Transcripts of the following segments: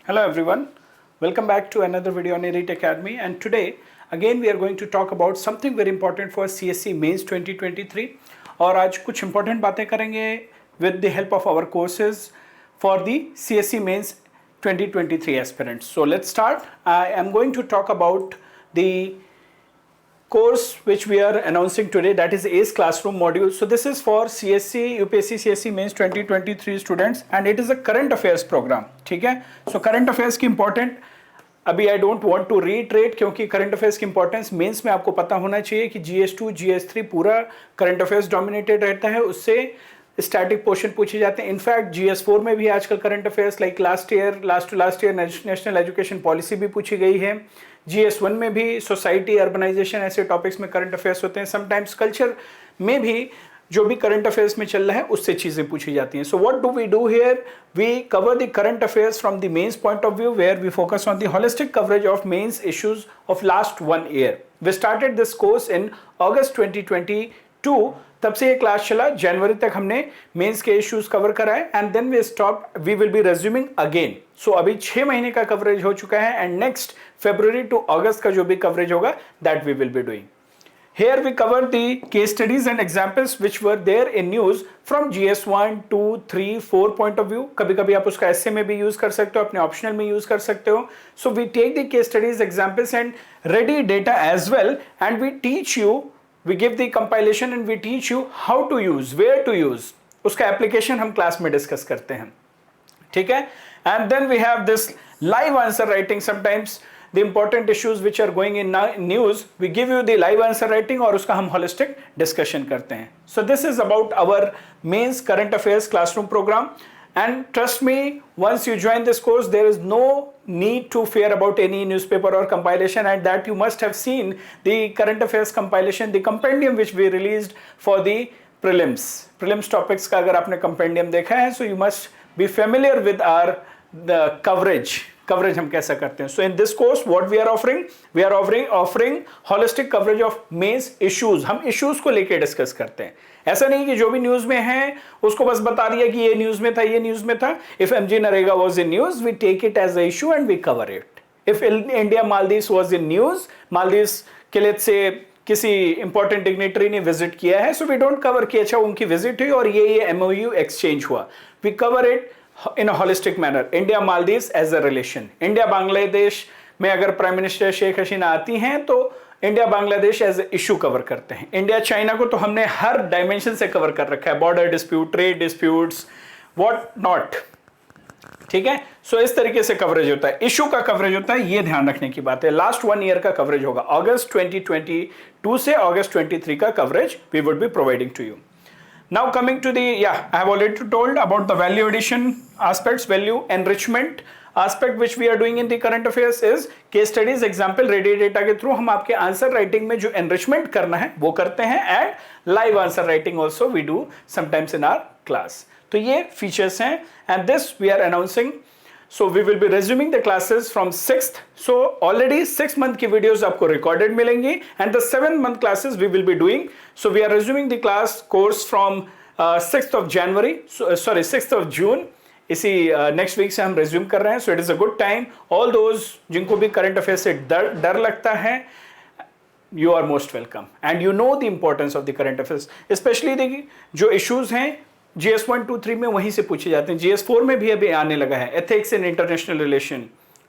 Hello everyone, welcome back to another video on Elite Academy, and today again we are going to talk about something very important for CSE Mains 2023 और आज कुछ important बातें करेंगे with the help of our courses for the CSE Mains 2023 aspirants. So let's start. I am going to talk about the course which we are announcing today, that is ACE Classroom module. So this is for CSE UPSC CSE Mains 2023 students and it is a current affairs program. ठीक है, so current affairs की important अभी I don't want to reiterate क्योंकि current affairs की importance mains में आपको पता होना चाहिए कि GS2 GS3 पूरा current affairs dominated रहता है, उससे स्टैटिक पोर्शन पूछे जाते हैं. इनफैक्ट GS4 में भी आजकल current affairs like last year national education policy भी पूछी गई है. GS1 में भी सोसाइटी अर्बनाइजेशन ऐसे टॉपिक्स में करंट अफेयर्स होते हैं. समटाइम्स कल्चर में भी जो भी करंट अफेयर्स में चल रहा है उससे चीजें पूछी जाती हैं. So what do we do here? We cover the current affairs from the mains point of view where we focus on the holistic coverage of mains issues of last 1 year. We started this course in August 2022. तब से ये class चला, जनवरी तक हमने mains के issues cover कराए and then we stop. We will be resuming again. So अभी 6 महीने का कवरेज हो चुका है and next February to August का जो भी कवरेज होगा that we will be doing. Here we cover the case studies and examples which were there in news from GS1, 2, 3, 4 point of view. कभी कभी आप उसका essay में भी use कर सकते हो, अपने optional में use कर सकते हो. So we take the case studies, examples and ready data as well and we teach you, we give the compilation and we teach you how to use, where to use. उसका application हम class में discuss करते हैं. ठीक है? And then we have this live answer writing. Sometimes the important issues which are going in news, we give you the live answer writing और उसका हम holistic discussion करते हैं. So this is about our mains current affairs classroom program. And trust me, once you join this course, there is no need to fear about any newspaper or compilation, and that you must have seen the current affairs compilation, the compendium which we released for the prelims topics का अगर आपने compendium देखा है, so you must be familiar with our the coverage हम कैसा करते हैं. So in this course what we are offering holistic coverage of mains issues. हम issues को लेके डिस्कस करते हैं. ऐसा नहीं कि जो भी न्यूज में है उसको बस बता दिया कि ये न्यूज में था. If MG Narega was in news, we take it as an issue and we cover it. If India Maldives was in news, Maldives के लिए से किसी इंपॉर्टेंट डिग्नेटरी ने विजिट किया है, so we don't cover कि अच्छा उनकी विजिट हुई और ये MOU एक्सचेंज हुआ. We cover it in a holistic manner. India Maldives as a relation. India Bangladesh में अगर प्राइम मिनिस्टर शेख हसीना आती हैं तो India Bangladesh as a issue cover करते हैं. इंडिया चाइना को तो हमने हर डायमेंशन से कवर कर रखा है. Border dispute, trade disputes, what not. ठीक है, सो इस तरीके से कवरेज होता है. इशू का कवरेज होता है, ये ध्यान रखने की बात है. लास्ट 1 ईयर का कवरेज होगा. अगस्त 2022 से अगस्त 23 का coverage we would be providing to you. Now coming to the, I have already told about the value addition aspects, value enrichment aspect which we are doing in the current affairs is case studies, example, ready data के through हम आपके answer writing में जो enrichment करना है वो करते हैं and live answer writing also we do sometimes in our class. तो ये features हैं and this we are announcing. So we will be resuming the classes from 6th. So already 6 month की videos आपको recorded मिलेंगी and the 7 month classes we will be doing. So we are resuming the class course from 6th of January. Sorry, 6th of June. इसी next week से हम resume कर रहे हैं. So it is a good time. All those जिनको भी current affairs से डर लगता है, you are most welcome. And you know the importance of the current affairs. Especially the जो issues हैं GS1, 2, 3 में वहीं से पूछे जाते हैं. GS4 में भी अभी आने लगा है. एथिक्स इन इंटरनेशनल रिलेशन,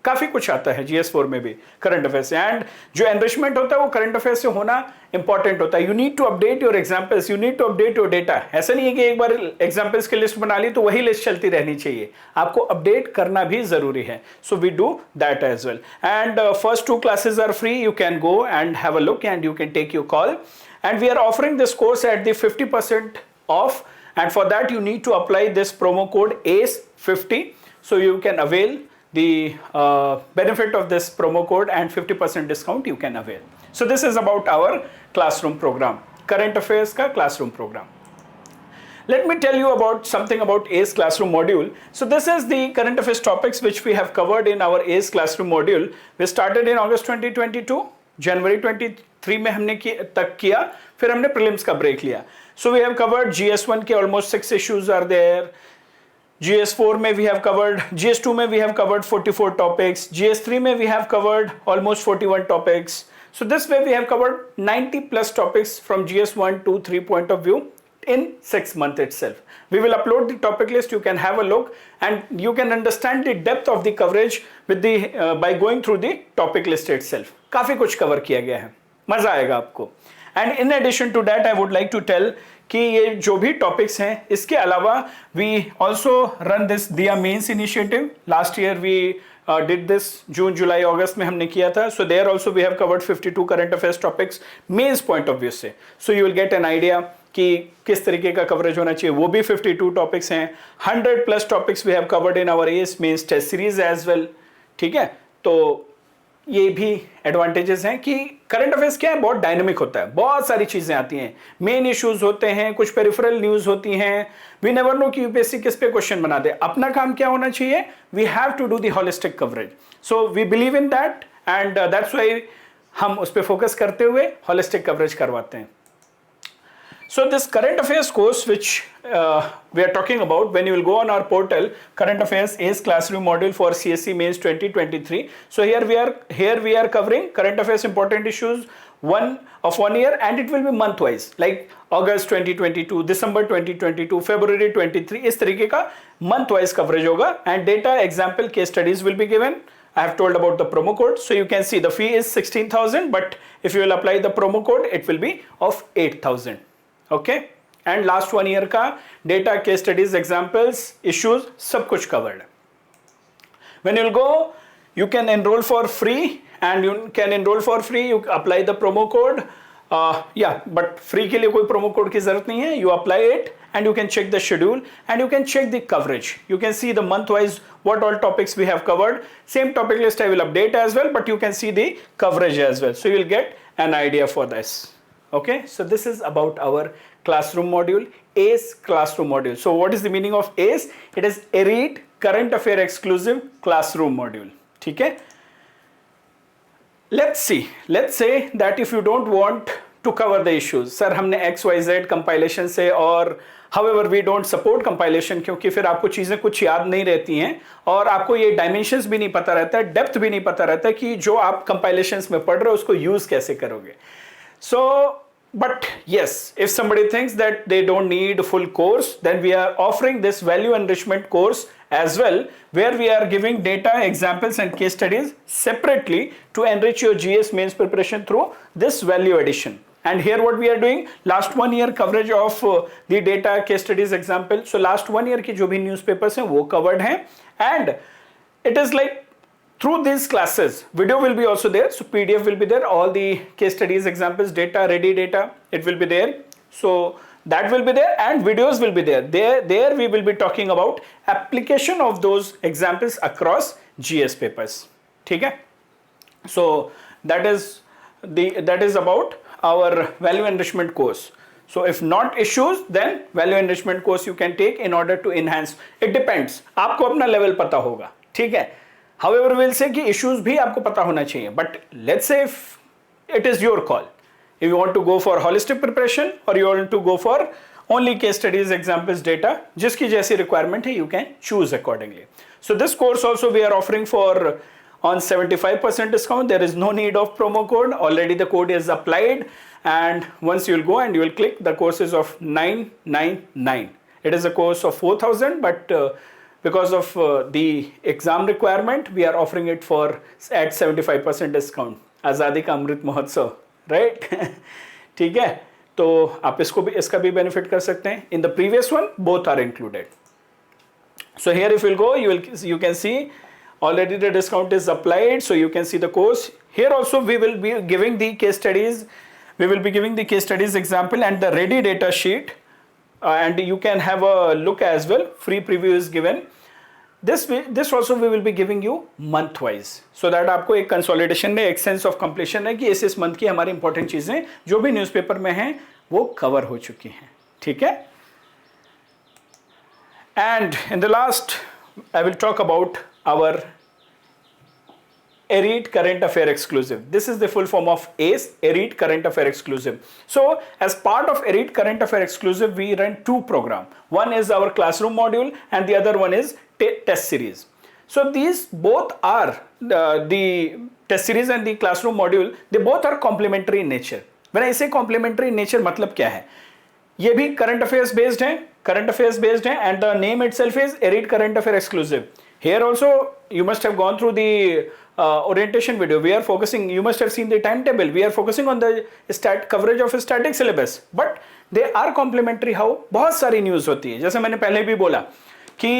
काफी कुछ आता है GS4 में भी करंट अफेयर से. एंड जो एनरिचमेंट होता है वो करंट अफेयर से होना इंपॉर्टेंट होता है. You need to update your examples, you need to update your data. ऐसा नहीं है कि एक बार एग्जाम्पल्स की लिस्ट बना ली तो वही लिस्ट चलती रहनी चाहिए. आपको अपडेट करना भी जरूरी है. So we do that as well. And first 2 classes are free. You can go and have a look and you can take your call. And we are offering this course at the 50% off. And for that you need to apply this promo code ACE50, so you can avail the benefit of this promo code and 50% discount you can avail. So this is about our classroom program, current affairs ka classroom program. Let me tell you about something about ACE classroom module. So this is the current affairs topics which we have covered in our ACE classroom module. We started in August 2022. जनवरी 23 में हमने तक किया, फिर हमने prelims का break लिया. So we have covered GS1 के almost 6 issues are there. GS4 में we have covered, GS2 में we have covered 44 topics, GS3 में we have covered almost 41 topics. So this way we have covered 90 plus topics from GS1 to 3 point of view in 6 months itself. We will upload the topic list, you can have a look and you can understand the depth of the coverage with the by going through the topic list itself. काफी कुछ cover किया गया है, मजा आएगा आपको. And in addition to that, I would like to tell कि ये जो भी टॉपिक्स हैं इसके अलावा we also run this दिया mains initiative. Last year we did this जून जुलाई अगस्त में हमने किया था. So there also we have covered 52 current affairs topics mains point of view से. So you will get an idea कि किस तरीके का कवरेज होना चाहिए. वो भी 52 टॉपिक्स हैं. 100 plus topics we have covered in our S mains test series as well. ठीक है, तो ये भी एडवांटेजेस हैं कि करंट अफेयर्स क्या है, बहुत डायनेमिक होता है, बहुत सारी चीजें आती हैं, मेन इश्यूज होते हैं, कुछ पेरिफेरल न्यूज होती हैं. वी नेवर नो कि यूपीएससी किस पे क्वेश्चन बना दे. अपना काम क्या होना चाहिए, we have to do the holistic coverage. So we believe in that and that's why हम उस पर फोकस करते हुए होलिस्टिक कवरेज करवाते हैं. So this current affairs course which we are talking about, when you will go on our portal, current affairs ACE classroom module for CSE mains 2023. So here we are covering current affairs important issues one year, and it will be month wise, like August 2022, December 2022, February 23. इस तरीके का month wise coverage होगा and data example case studies will be given. I have told about the promo code, so you can see the fee is 16,000, but if you will apply the promo code, it will be of 8,000. Okay, and last 1 year का data, case studies, examples, issues सब कुछ covered है. When you will go, you can enrol for free and you can enrol for free, you apply the promo code. But free के लिए कोई promo code की जरूरत नहीं है. You apply it and you can check the schedule and you can check the coverage. You can see the month wise what all topics we have covered. Same topic list I will update as well, but you can see the coverage as well, so you will get an idea for this. Okay, so this is about our classroom module, ACE classroom module. So what is the meaning of ACE? It is AREAD current affair exclusive classroom module. ठीक है, let's say that if you don't want to cover the issues, sir हमने XYZ compilation से, और however we don't support compilation क्योंकि फिर आपको चीजें कुछ याद नहीं रहती हैं और आपको ये dimensions भी नहीं पता रहता है, डेप्थ भी नहीं पता रहता है कि जो आप compilations में पढ़ रहे हो उसको यूज कैसे करोगे. So but yes, if somebody thinks that they don't need full course, then we are offering this value enrichment course as well, where we are giving data, examples and case studies separately to enrich your GS mains preparation through this value addition. And here what we are doing, last 1 year coverage of the data, case studies, example. So last 1 year की जो भी newspapers हैं वो covered हैं, and it is like through these classes, video will be also there, so PDF will be there, all the case studies, examples, data, ready data, it will be there. So that will be there and videos will be there. There we will be talking about application of those examples across GS papers. ठीक है? So that is about our value enrichment course. So if not issues, then value enrichment course you can take in order to enhance. It depends. आपको अपना level पता होगा. ठीक है? However, we'll say कि issues भी आपको पता होना चाहिए. But let's say if it is your call. If you want to go for holistic preparation or you want to go for only case studies, examples, data, जिसकी जैसी requirement है, you can choose accordingly. So this course also we are offering for on 75% discount. There is no need of promo code. Already the code is applied, and once you will go and you will click, the course is of 999. It is a course of 4,000, but because of the exam requirement, we are offering it for at 75% discount. आज़ादी का Amrit Mahotsav, right? ठीक है, तो आप इसका भी benefit कर सकते हैं. In the previous one, both are included. So here if you'll go, you can see already the discount is applied, so you can see the course. Here also we will be giving the case studies. We will be giving the case studies example and the ready data sheet. And you can have a look as well. Free preview is given. This also we will be giving you month wise, so that आपको एक consolidation में एक sense of completion है कि इस month की हमारी important चीजें जो भी newspaper में हैं वो cover हो चुकी हैं. ठीक है? And in the last, I will talk about our Elite Current Affair Exclusive. This is the full form of ACE, Elite Current Affair Exclusive. So as part of Elite Current Affair Exclusive, we run two programs. One is our classroom module and the other one is test series. So these both are the test series and the classroom module, they both are complementary in nature. When I say complementary in nature, मतलब क्या है? ये भी current affairs based है and the name itself is arid current affair exclusive. Here also you must have gone through the orientation video. We are focusing, you must have seen the timetable, we are focusing on the coverage of static syllabus, but they are complementary. how? बहुत सारी news होती है, जैसे मैंने पहले भी बोला कि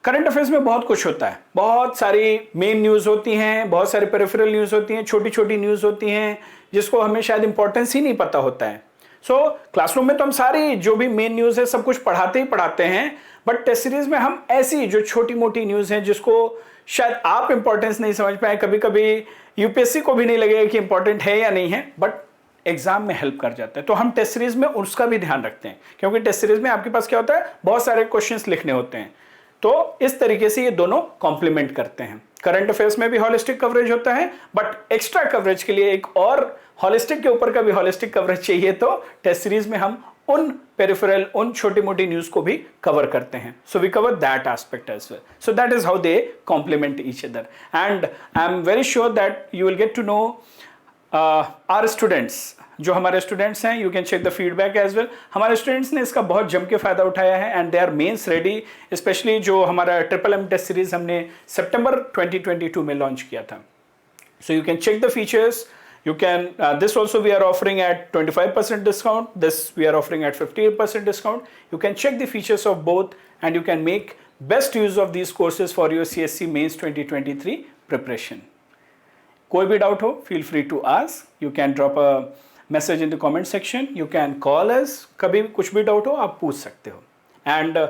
करंट अफेयर्स में बहुत कुछ होता है, बहुत सारी मेन न्यूज़ होती हैं, बहुत सारी पेरिफेरल न्यूज़ होती हैं, छोटी छोटी न्यूज़ होती हैं जिसको हमें शायद इंपॉर्टेंस ही नहीं पता होता है. सो क्लासरूम में तो हम सारी जो भी मेन न्यूज़ है सब कुछ पढ़ाते हैं, बट टेस्ट सीरीज में हम ऐसी जो छोटी मोटी न्यूज़ हैं जिसको शायद आप इंपॉर्टेंस नहीं समझ पाए, कभी कभी यूपीएससी को भी नहीं लगेगा कि इंपॉर्टेंट है या नहीं है, बट एग्जाम में हेल्प कर जाता है. तो हम टेस्ट सीरीज में उसका भी ध्यान रखते हैं, क्योंकि टेस्ट सीरीज में आपके पास क्या होता है, बहुत सारे क्वेश्चंस लिखने होते हैं. तो इस तरीके से ये दोनों कॉम्प्लीमेंट करते हैं. करंट अफेयर्स में भी हॉलिस्टिक कवरेज होता है, बट एक्स्ट्रा कवरेज के लिए एक और हॉलिस्टिक के ऊपर का भी हॉलिस्टिक कवरेज चाहिए, तो टेस्ट सीरीज में हम उन पेरिफेरल, उन छोटी मोटी न्यूज को भी कवर करते हैं. So we cover that aspect as well. So that is how they complement each other, and I am very sure that you will get to know our students. जो हमारे students हैं, you can check the feedback as well. हमारे students ने इसका बहुत जम के फायदा उठाया है and they are mains ready. Specially जो हमारा MMM टेस्ट सीरीज हमने सितंबर 2022 में लॉन्च किया था. So you can check the features. You can, this also we are offering at 25% discount. This we are offering at 50% discount. You can check the features of both and you can make best use of these courses for your CSC Mains 2023 preparation. कोई भी doubt हो, feel free to ask. You can drop a message in the comment section. You can call us. कभी कुछ भी doubt हो आप पूछ सकते हो. And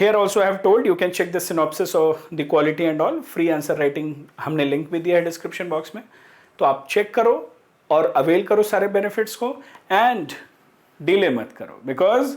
here also I have told you can check the synopsis of the quality and all. Free answer writing हमने link भी दिया है डिस्क्रिप्शन बॉक्स में, तो आप चेक करो और अवेल करो सारे बेनिफिट्स को एंड डिले मत करो, बिकॉज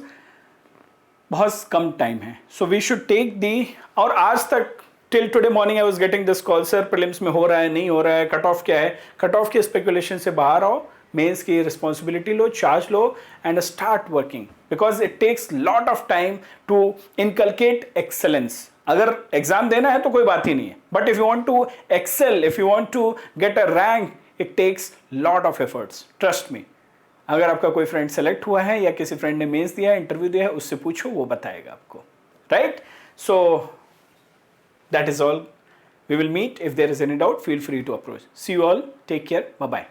बहुत कम टाइम है. So we should take the, और आज तक till today morning I was getting this call, sir prelims में हो रहा है नहीं हो रहा है, कट ऑफ क्या है. कट ऑफ के स्पेकुलेशन से बाहर आओ, मेंस की रिस्पॉन्सिबिलिटी लो, चार्ज लो and start working, because it takes lot of time to inculcate excellence. अगर एग्जाम देना है तो कोई बात ही नहीं है, but if you want to excel, if you want to get a rank, it takes lot of efforts, trust me. अगर आपका कोई फ्रेंड सेलेक्ट हुआ है या किसी फ्रेंड ने मेंस दिया, इंटरव्यू दिया है, उससे पूछो, वो बताएगा आपको, right. So that is all. We will meet. If there is any doubt, feel free to approach. See you all, take care, bye bye.